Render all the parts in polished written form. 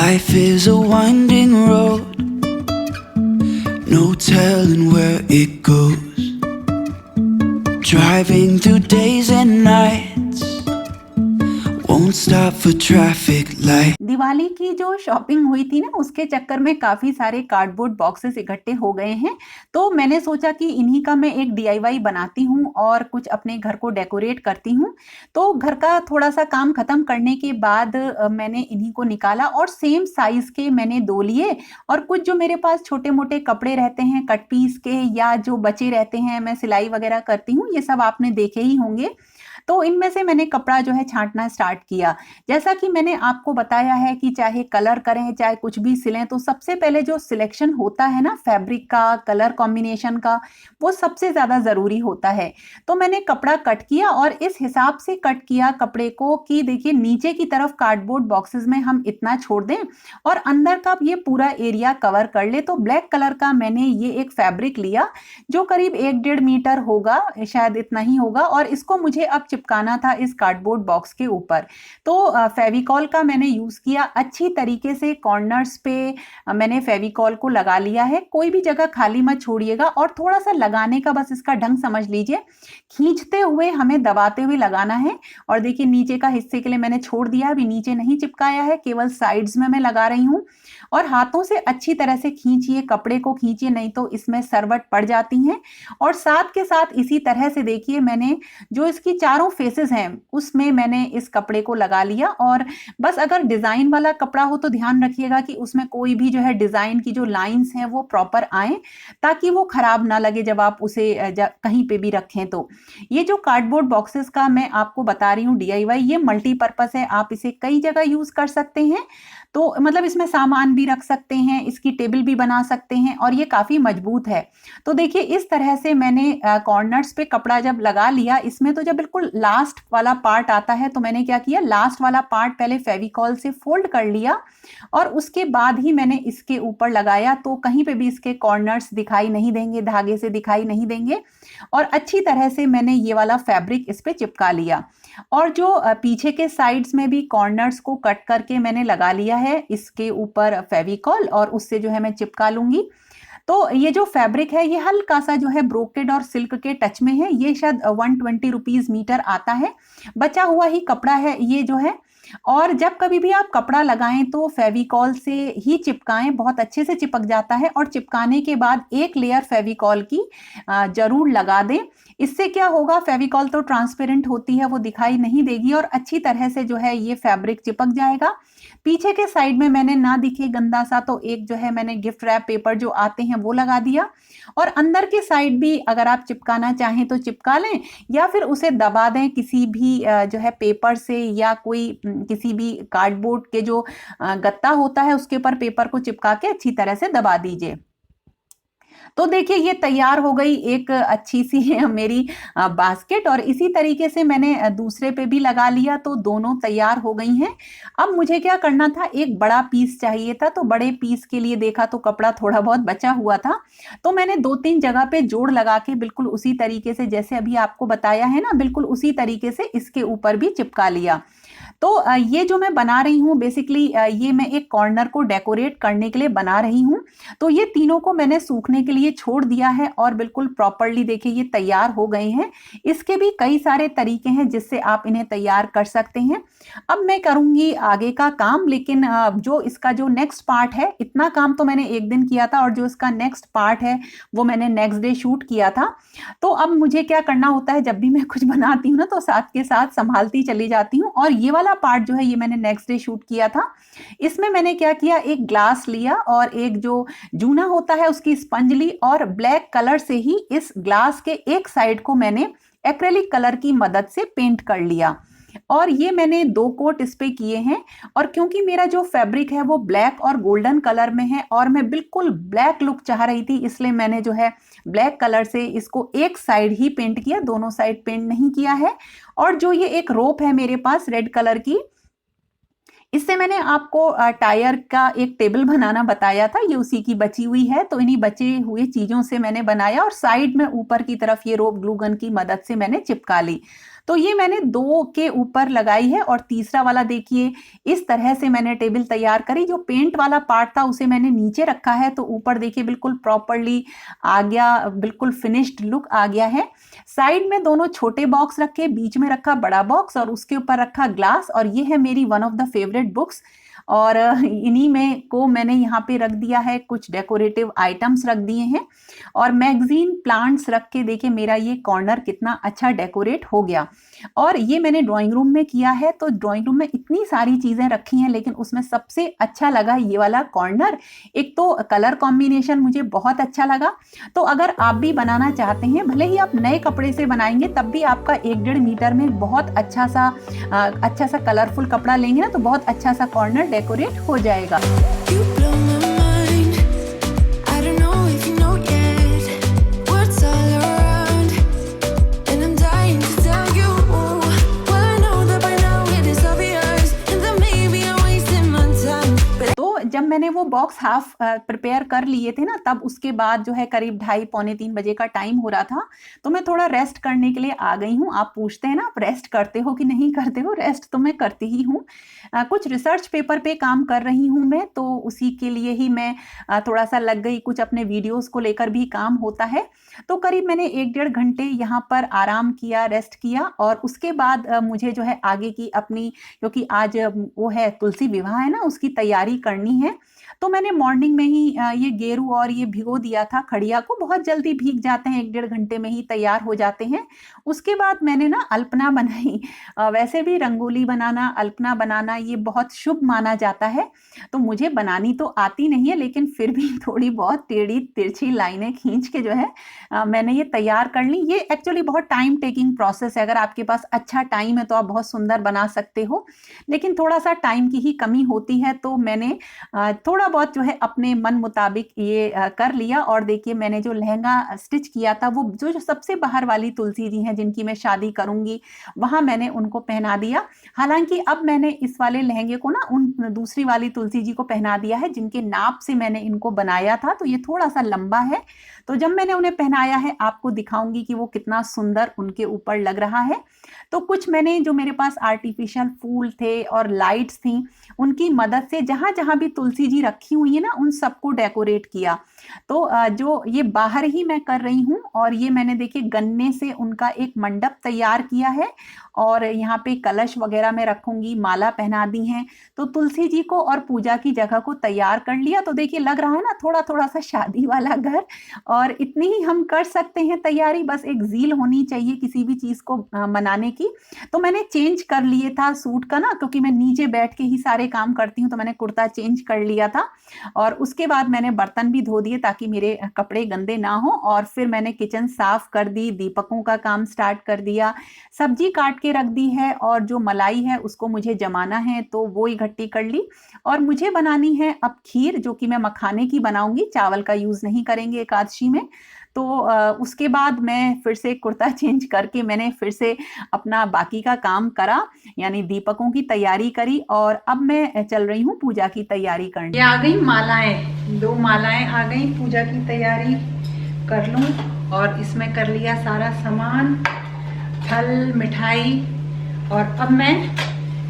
Life is a winding road, no telling where it goes. Driving through days and nights, won't stop for traffic light. Diwali की जो shopping हुई थी ना, उसके चक्कर में काफ़ी सारे कार्डबोर्ड बॉक्सेस इकट्ठे हो गए हैं। तो मैंने सोचा कि इन्हीं का मैं एक डीआईवाई बनाती हूँ और कुछ अपने घर को डेकोरेट करती हूँ। तो घर का थोड़ा-सा काम ख़त्म करने के बाद मैंने इन्हीं को निकाला और सेम साइज़ के मैंने 2 लिए और कुछ जो मेरे पास छोटे-मोटे कपड़े रहते हैं कट पीस के या जो बचे रहते हैं, मैं सिलाई वगैरह करती हूँ, ये सब आपने देखे ही होंगे। तो इनमें से मैंने कपड़ा जो है छाँटना स्टार्ट किया। जैसा कि मैंने आपको बताया है कि चाहे कलर करें, चाहे कुछ भी सिलें, तो सबसे पहले जो सिलेक्शन होता है ना फैब्रिक का, कलर कॉम्बिनेशन का, वो सबसे ज़्यादा ज़रूरी होता है। तो मैंने कपड़ा कट किया और इस हिसाब से कट किया कपड़े को कि देखिए नीचे की तरफ कार्डबोर्ड बॉक्सेस में हम इतना छोड़ दें और अंदर का ये पूरा एरिया कवर कर ले। तो ब्लैक कलर का मैंने ये एक फैब्रिक लिया जो करीब 1 डेढ़ मीटर होगा, शायद इतना ही होगा, और इसको मुझे अब चिपकाना था इस कार्डबोर्ड बॉक्स के ऊपर। तो फेविकॉल का मैंने यूज़ किया अच्छी तरीके से, कॉर्नर्स पे मैंने फेविकॉल को लगा लिया है। कोई भी जगह खाली मत छोड़िएगा और थोड़ा-सा लगाने का बस इसका ढंग समझ लीजिए। खींचते हुए हमें दबाते हुए लगाना है और देखिए नीचे का हिस्से के लिए मैंने छोड़ दिया, अभी नीचे नहीं चिपकाया है, केवल साइड्स में मैं लगा रही हूँ। और हाथों से अच्छी तरह से खींचिए, कपड़े को खींचिए, नहीं तो इसमें सरवट पड़ जाती हैं। और साथ के साथ इसी तरह से देखिए मैंने जो इसकी चारों फेसेस हैं उसमें मैंने इस कपड़े को लगा लिया। और बस अगर डिज़ाइन वाला कपड़ा हो तो ध्यान रखिएगा कि उसमें कोई भी जो है डिज़ाइन की जो लाइंस हैं वो प्रॉपर आएँ, ताकि वो खराब ना लगे जब आप उसे कहीं पे भी रखें तो। ये जो कार्डबोर्ड बॉक्सेस का मैं आपको बता रही हूँ डीआईवाई, ये मल्टीपर्पज़ है, आप इसे कई जगह यूज़ कर सकते हैं। तो मतलब इसमें सामान भी रख सकते हैं, इसकी टेबल भी बना सकते हैं और ये काफ़ी मजबूत है। तो देखिए इस तरह से मैंने कॉर्नर्स पे कपड़ा जब लगा लिया, इसमें तो जब बिल्कुल लास्ट वाला पार्ट आता है तो मैंने क्या किया, लास्ट वाला पार्ट पहले फेविकॉल से फोल्ड कर लिया और उसके बाद ही मैंने इसके ऊपर लगाया। तो कहीं पे भी इसके कॉर्नर्स दिखाई नहीं देंगे, धागे से दिखाई नहीं देंगे और अच्छी तरह से मैंने ये वाला फैब्रिक इस पे चिपका लिया। और जो पीछे के साइड्स में भी कॉर्नर्स को कट करके मैंने लगा लिया है इसके ऊपर फेविकॉल, और उससे जो है मैं चिपका लूंगी। तो ये जो फैब्रिक है ये हल्का सा जो है ब्रोकेड और सिल्क के टच में है, ये शायद 120 रुपीज मीटर आता है, बचा हुआ ही कपड़ा है ये जो है। और जब कभी भी आप कपड़ा लगाएं तो फेविकॉल से ही चिपकाएं, बहुत अच्छे से चिपक जाता है। और चिपकाने के बाद एक लेयर फेविकॉल की जरूर लगा दें। इससे क्या होगा, फेविकॉल तो ट्रांसपेरेंट होती है, वो दिखाई नहीं देगी और अच्छी तरह से जो है ये फैब्रिक चिपक जाएगा। पीछे के साइड में मैंने ना दिखे गंदा सा तो एक जो है मैंने गिफ्ट रैप पेपर जो आते हैं वो लगा दिया। और अंदर के साइड भी अगर आप चिपकाना चाहें तो चिपका लें या फिर उसे दबा दें किसी भी जो है पेपर से, या कोई किसी भी कार्डबोर्ड के जो गत्ता होता है उसके ऊपर पेपर को चिपका के अच्छी तरह से दबा दीजिए। तो देखिए ये तैयार हो गई एक अच्छी सी मेरी बास्केट, और इसी तरीके से मैंने दूसरे पे भी लगा लिया, तो दोनों तैयार हो गई हैं। अब मुझे क्या करना था, एक बड़ा पीस चाहिए था, तो बड़े पीस के लिए देखा तो कपड़ा थोड़ा बहुत बचा हुआ था, तो मैंने 2-3 जगह पे जोड़ लगा के बिल्कुल उसी तरीके से जैसे अभी आपको बताया है ना, बिल्कुल उसी तरीके से इसके ऊपर भी चिपका लिया। तो ये जो मैं बना रही हूँ बेसिकली ये मैं एक कॉर्नर को डेकोरेट करने के लिए बना रही हूँ। तो ये तीनों को मैंने सूखने के लिए छोड़ दिया है और बिल्कुल प्रॉपरली देखिए ये तैयार हो गए हैं। इसके भी कई सारे तरीके हैं जिससे आप इन्हें तैयार कर सकते हैं। अब मैं करूँगी आगे का काम, लेकिन जो इसका जो नेक्स्ट पार्ट है, इतना काम तो मैंने एक दिन किया था और जो इसका नेक्स्ट पार्ट है वो मैंने नेक्स्ट डे शूट किया था। तो अब मुझे क्या करना होता है, जब भी मैं कुछ बनाती हूँ ना तो साथ के साथ संभालती चली जाती हूँ। और ये वाला पार्ट जो है ये मैंने नेक्स्ट डे शूट किया था। इसमें मैंने क्या किया, एक ग्लास लिया और एक जो जूना होता है उसकी स्पंज ली और ब्लैक कलर से ही इस ग्लास के एक साइड को मैंने एक्रेलिक कलर की मदद से पेंट कर लिया। और ये मैंने 2 कोट इस पे किए हैं। और क्योंकि मेरा जो फैब्रिक है वो ब्लैक और गोल्डन कलर में है और मैं बिल्कुल ब्लैक लुक चाह रही थी, इसलिए मैंने जो है ब्लैक कलर से इसको एक साइड ही पेंट किया, दोनों साइड पेंट नहीं किया है। और जो ये एक रोप है मेरे पास रेड कलर की, इससे मैंने आपको टायर का एक टेबल बनाना बताया था, ये उसी की बची हुई है। तो इन्हीं बचे हुए चीज़ों से मैंने बनाया और साइड में ऊपर की तरफ ये रोप ग्लू गन की मदद से मैंने चिपका ली। तो ये मैंने 2 के ऊपर लगाई है और तीसरा वाला देखिए इस तरह से मैंने टेबल तैयार करी। जो पेंट वाला पार्ट था उसे मैंने नीचे रखा है, तो ऊपर देखिए बिल्कुल प्रॉपर्ली आ गया, बिल्कुल फिनिश्ड लुक आ गया है। साइड में दोनों छोटे बॉक्स रखे, बीच में रखा बड़ा बॉक्स और उसके ऊपर रखा ग्लास, और ये है मेरी one of the favourite books. और इन्हीं में को मैंने यहाँ पे रख दिया है, कुछ डेकोरेटिव आइटम्स रख दिए हैं और मैगजीन प्लांट्स रख के देखिए मेरा ये कॉर्नर कितना अच्छा डेकोरेट हो गया। और ये मैंने ड्राइंग रूम में किया है, तो ड्राइंग रूम में इतनी सारी चीज़ें रखी हैं लेकिन उसमें सबसे अच्छा लगा ये वाला कॉर्नर। एक तो कलर कॉम्बिनेशन मुझे बहुत अच्छा लगा। तो अगर आप भी बनाना चाहते हैं, भले ही आप नए कपड़े से बनाएंगे तब भी आपका 1-1.5 मीटर में बहुत अच्छा सा कलरफुल कपड़ा लेंगे ना, तो बहुत अच्छा सा कॉर्नर डेकोरेट हो जाएगा। You blow my mind. I don't know if you know yet. Words all around, and I'm dying to tell you. Well, I know that by now it is obvious, and that maybe I'm wasting my time. But तो जब मैंने वो box half prepare कर लिए थे ना, तब उसके बाद जो है करीब 2:30-3 बजे का टाइम हो रहा था, तो मैं थोड़ा रेस्ट करने के लिए आ गई हूँ। आप पूछते हैं ना आप रेस्ट करते हो कि नहीं करते हो? रेस्ट तो मैं करती ही हूँ। कुछ रिसर्च पेपर पे काम कर रही हूँ मैं, तो उसी के लिए ही मैं थोड़ा सा लग गई, कुछ अपने वीडियोस को लेकर भी काम होता है। तो करीब मैंने 1-1.5 घंटे यहाँ पर आराम किया, रेस्ट किया और उसके बाद मुझे जो है आगे की अपनी, क्योंकि आज वो है तुलसी विवाह है ना, उसकी तैयारी करनी है। तो मैंने मॉर्निंग में ही ये गेरू और ये भिगो दिया था खड़िया को, बहुत जल्दी भीग जाते हैं, 1-1.5 घंटे में ही तैयार हो जाते हैं। उसके बाद मैंने ना अल्पना बनाई। वैसे भी रंगोली बनाना, अल्पना बनाना ये बहुत शुभ माना जाता है। तो मुझे बनानी तो आती नहीं है, लेकिन फिर भी थोड़ी बहुत टेढ़ी तिरछी लाइनें खींच के जो है मैंने ये तैयार कर ली। ये एक्चुअली बहुत टाइम टेकिंग प्रोसेस है। अगर आपके पास अच्छा टाइम है तो आप बहुत सुंदर बना सकते हो, लेकिन थोड़ा सा टाइम की ही कमी होती है। तो मैंने थोड़ा बहुत जो है अपने मन मुताबिक ये कर लिया। और देखिए मैंने जो लहंगा स्टिच किया था, वो जो सबसे बाहर वाली तुलसी जी हैं जिनकी मैं शादी करूंगी, वहां मैंने उनको पहना दिया। हालांकि अब मैंने इस वाले लहंगे को ना उन दूसरी वाली तुलसी जी को पहना दिया है जिनके नाप से मैंने इनको बनाया था, तो ये थोड़ा सा लंबा है। तो जब मैंने उन्हें पहनाया है आपको दिखाऊंगी कि वो कितना सुंदर उनके ऊपर लग रहा है। तो कुछ मैंने, जो मेरे पास आर्टिफिशियल फूल थे और लाइट्स थी, उनकी मदद से जहां जहां भी तुलसी जी रखी हुई है ना, उन सबको डेकोरेट किया। तो जो ये बाहर ही मैं कर रही हूँ, और ये मैंने देखिए गन्ने से उनका एक मंडप तैयार किया है और यहाँ पे कलश वगैरह मैं रखूंगी, माला पहना दी है। तो तुलसी जी को और पूजा की जगह को तैयार कर लिया। तो देखिए लग रहा है ना थोड़ा थोड़ा सा शादी वाला घर, और इतनी ही हम कर सकते हैं तैयारी, बस एक ज़ील होनी चाहिए किसी भी चीज़ को मनाने की। तो मैंने चेंज कर लिए था सूट का ना, क्योंकि मैं नीचे बैठ के ही सारे काम करती हूँ, तो मैंने कुर्ता चेंज कर लिया था। और उसके बाद मैंने बर्तन भी धो दिए ताकि मेरे कपड़े गंदे ना हो। और फिर मैंने किचन साफ कर दी, दीपकों का काम स्टार्ट कर दिया, सब्जी काट के रख दी है, और जो मलाई है उसको मुझे जमाना है तो वो इकट्ठी कर ली। और मुझे बनानी है अब खीर, जो कि मैं मखाने की बनाऊंगी, चावल का यूज नहीं करेंगे एकादशी में। तो उसके बाद मैं फिर से कुर्ता चेंज करके मैंने फिर से अपना बाकी का काम करा, यानी दीपकों की तैयारी करी। और अब मैं चल रही हूँ पूजा की तैयारी करने। ये आ गई मालाएं, 2 मालाएं आ गई, पूजा की तैयारी कर लूँ। और इसमें कर लिया सारा सामान, फल, मिठाई। और अब मैं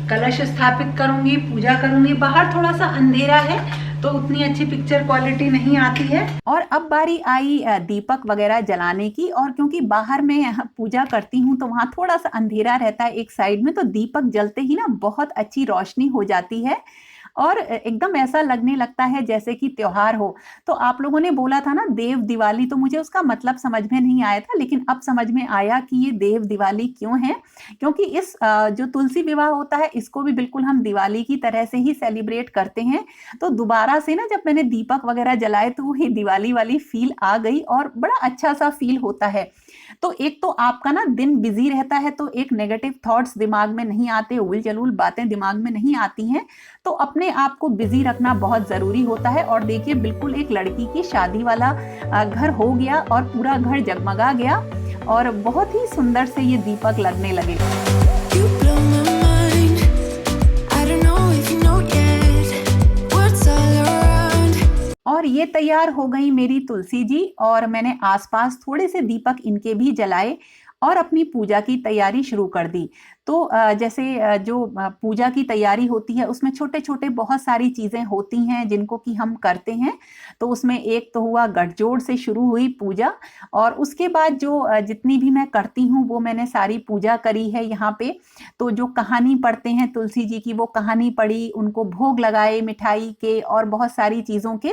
कलश स्थापित करूंगी, पूजा करूंगी। बाहर थोड़ा सा अंधेरा है तो उतनी अच्छी पिक्चर क्वालिटी नहीं आती है। और अब बारी आई दीपक वगैरह जलाने की, और क्योंकि बाहर में पूजा करती हूँ तो वहाँ थोड़ा सा अंधेरा रहता है एक साइड में, तो दीपक जलते ही ना बहुत अच्छी रोशनी हो जाती है और एकदम ऐसा लगने लगता है जैसे कि त्योहार हो। तो आप लोगों ने बोला था ना देव दिवाली, तो मुझे उसका मतलब समझ में नहीं आया था, लेकिन अब समझ में आया कि ये देव दिवाली क्यों है। क्योंकि इस जो तुलसी विवाह होता है इसको भी बिल्कुल हम दिवाली की तरह से ही सेलिब्रेट करते हैं। तो दोबारा से ना जब मैंने दीपक वगैरह जलाए तो वही दिवाली वाली फील आ गई और बड़ा अच्छा सा फील होता है। तो एक तो आपका ना दिन बिजी रहता है, तो एक नेगेटिव थॉट्स दिमाग में नहीं आते, उल जलूल बातें दिमाग में नहीं आती हैं। तो अपने आप को बिजी रखना बहुत जरूरी होता है। और देखिए बिल्कुल एक लड़की की शादी वाला घर हो गया और पूरा घर जगमगा गया और बहुत ही सुंदर से ये दीपक लगने लगे। you blow my mind. I don't know if you know ये तैयार हो गई मेरी तुलसी जी और मैंने आसपास थोड़े से दीपक इनके भी जलाए और अपनी पूजा की तैयारी शुरू कर दी। तो जैसे जो पूजा की तैयारी होती है उसमें छोटे-छोटे बहुत सारी चीज़ें होती हैं जिनको कि हम करते हैं। तो उसमें एक तो हुआ गठजोड़ से शुरू हुई पूजा और उसके बाद जो जितनी भी मैं करती हूँ वो मैंने सारी पूजा करी है यहाँ पे। तो जो कहानी पढ़ते हैं तुलसी जी की वो कहानी पढ़ी, उनको भोग लगाए मिठाई के और बहुत सारी चीज़ों के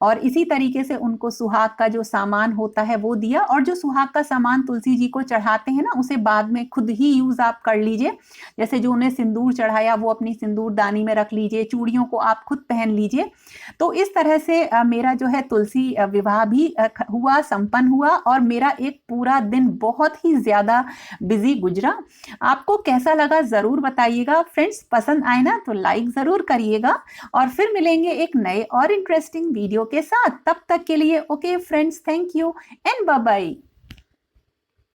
और इसी तरीके से उनको सुहाग का जो सामान होता है वो दिया और जो सुहाग का सामान तुलसी जी को चढ़ाते हैं ना उसे बाद में खुद ही यूज आप कर लीजिए। जैसे जो उन्हें सिंदूर चढ़ाया वो अपनी सिंदूर दानी में रख लीजिए, चूड़ियों को आप खुद पहन लीजिए। तो इस तरह से मेरा जो है तुलसी विवाह भी हुआ, संपन्न हुआ और मेरा एक पूरा दिन बहुत ही ज्यादा बिजी गुजरा। आपको कैसा लगा जरूर बताइएगा फ्रेंड्स, पसंद आए ना तो लाइक जरूर करिएगा और फिर मिलेंगे एक नए और इंटरेस्टिंग वीडियो के साथ। तब तक के लिए okay friends, thank you and bye bye.